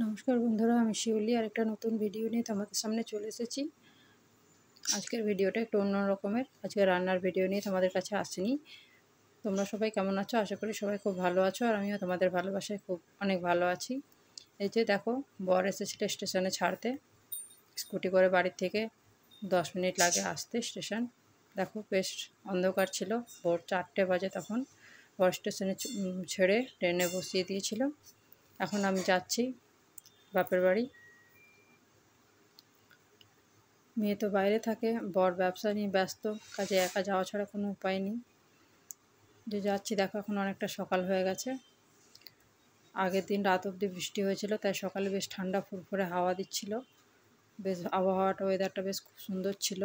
নমস্কার বন্ধুরা, আমি শিউলি আর একটা নতুন ভিডিও নিয়ে তোমাদের সামনে চলে এসেছি। আজকের ভিডিওটা একটু অন্য রকমের। আজকে রান্নার ভিডিও নিয়ে তোমাদের কাছে আসিনি। তোমরা সবাই কেমন আছো? আশা করি সবাই খুব ভালো আছো, আর আমিও তোমাদের ভালোবাসায় অনেক ভালো আছি। এই যে দেখো, বর এসেছিল স্টেশনে ছাড়তে। স্কুটি করে বাড়ির থেকে 10 মিনিট লাগে আসতে স্টেশন। দেখো বেশ অন্ধকার ছিল, ভোর 4টে বাজে তখন। বর স্টেশনে ছেড়ে ট্রেনে বসিয়ে দিয়েছিল। এখন আমি যাচ্ছি বাপের বাড়ি। মেয়ে তো বাইরে থাকে, বর ব্যবসা নিয়ে ব্যস্ত, কাজে একা যাওয়া ছাড়া কোনো উপায় নেই। যে যাচ্ছি দেখো, এখন অনেকটা সকাল হয়ে গেছে। আগের দিন রাত অবধি বৃষ্টি হয়েছিল, তাই সকালে বেশ ঠান্ডা ফুরফুরে হাওয়া দিচ্ছিল। বেশ আবহাওয়াটা, ওয়েদারটা বেশ খুব সুন্দর ছিল।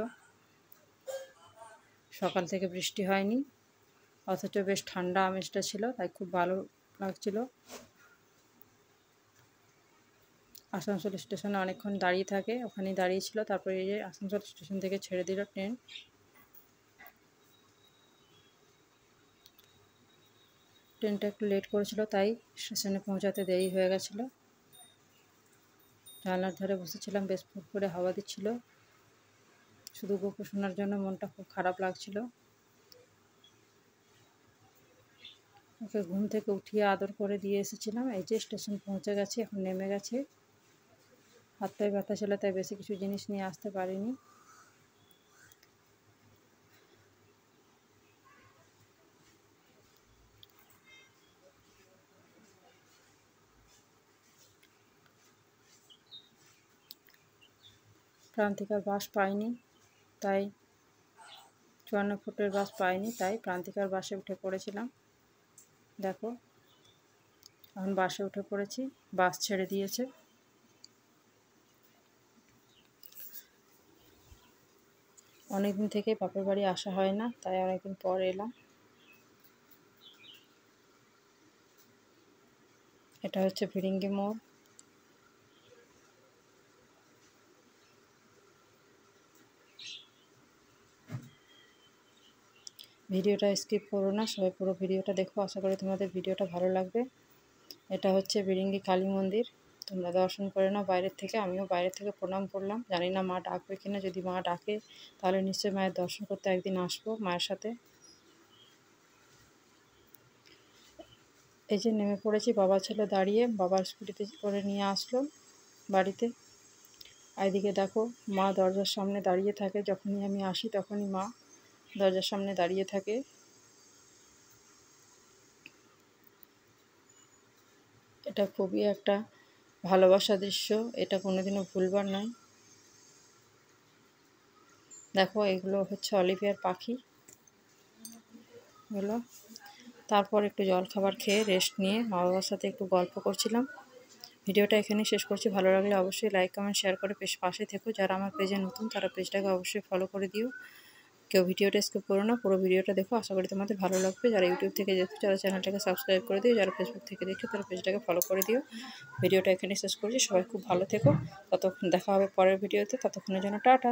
সকাল থেকে বৃষ্টি হয়নি, অথচ বেশ ঠান্ডা আমেজটা ছিল, তাই খুব ভালো লাগছিল। আসানসোল স্টেশনে অনেকক্ষণ দাঁড়িয়ে থাকে, ওখানেই দাঁড়িয়েছিল। তারপরে এই যে আসানসোল স্টেশন থেকে ছেড়ে দিল ট্রেন। ট্রেনটা একটু লেট করেছিল, তাই স্টেশনে পৌঁছাতে দেরি হয়ে গেছিলো। জানলার ধারে বসেছিলাম, বেশ ফুরফুরে হাওয়া দিচ্ছিল। শুধু গল্প শোনার জন্য মনটা খুব খারাপ লাগছিল। ওকে ঘুম থেকে উঠিয়ে আদর করে দিয়ে এসেছিলাম। এই যে স্টেশন পৌঁছে গেছি, এখন নেমে গেছে। হাত পায়ে ব্যথা ছিল, তাই বেশি কিছু জিনিস নিয়ে আসতে পারিনি। প্রান্তিকার বাস পাইনি, তাই 54 ফুটের বাস পাইনি, তাই প্রান্তিকার বাসে উঠে পড়েছিলাম। দেখো এখন বাসে উঠে পড়েছি, বাস ছেড়ে দিয়েছে। অনেকদিন থেকে বাপের বাড়ি আসা হয় না, তাই অনেকদিন পর এলাম। এটা হচ্ছে ফিরিঙ্গি মোড়। ভিডিওটা স্কিপ করো না, সবাই পুরো ভিডিওটা দেখো। আশা করি তোমাদের ভিডিওটা ভালো লাগবে। এটা হচ্ছে ফিরিঙ্গি কালী মন্দির। তোমরা দর্শন করে নাও বাইরের থেকে। আমিও বাইরের থেকে প্রণাম করলাম। জানি না মা ডাকবে কিনা, যদি মা ডাকে তাহলে নিশ্চয়ই মায়ের দর্শন করতে একদিন আসবো মায়ের সাথে। এই যে নেমে পড়েছি, বাবা ছিল দাঁড়িয়ে, বাবার স্কুটিতে করে নিয়ে আসলো বাড়িতে। এদিকে দেখো, মা দরজার সামনে দাঁড়িয়ে থাকে। যখনই আমি আসি তখনই মা দরজার সামনে দাঁড়িয়ে থাকে। এটা খুবই একটা ভালোবাসা দৃশ্য, এটা কোনোদিনও ভুলবার নয়। দেখো এগুলো হচ্ছে অলিভিয়ার পাখি এগুলো। তারপর একটু জলখাবার খেয়ে রেস্ট নিয়ে মা বাবার সাথে একটু গল্প করছিলাম। ভিডিওটা এখানেই শেষ করছি। ভালো লাগলে অবশ্যই লাইক কমেন্ট শেয়ার করে পাশে থেকো। যারা আমার পেজে নতুন তারা পেজটাকে অবশ্যই ফলো করে দিও। কেউ ভিডিওটা স্কিপ করো না, পুরো ভিডিওটা দেখো। আশা করি তোমাদের ভালো লাগবে। যারা ইউটিউব থেকে দেখো তারা চ্যানেলটাকে সাবস্ক্রাইব করে দিও, যারা ফেসবুক থেকে দেখো তারা পেজটাকে ফলো করে দিও। ভিডিওটা এখানেই শেষ করছি। সবাই খুব ভালো থেকো। ততক্ষণ দেখা হবে পরের ভিডিওতে, ততক্ষণের জন্য টাটা।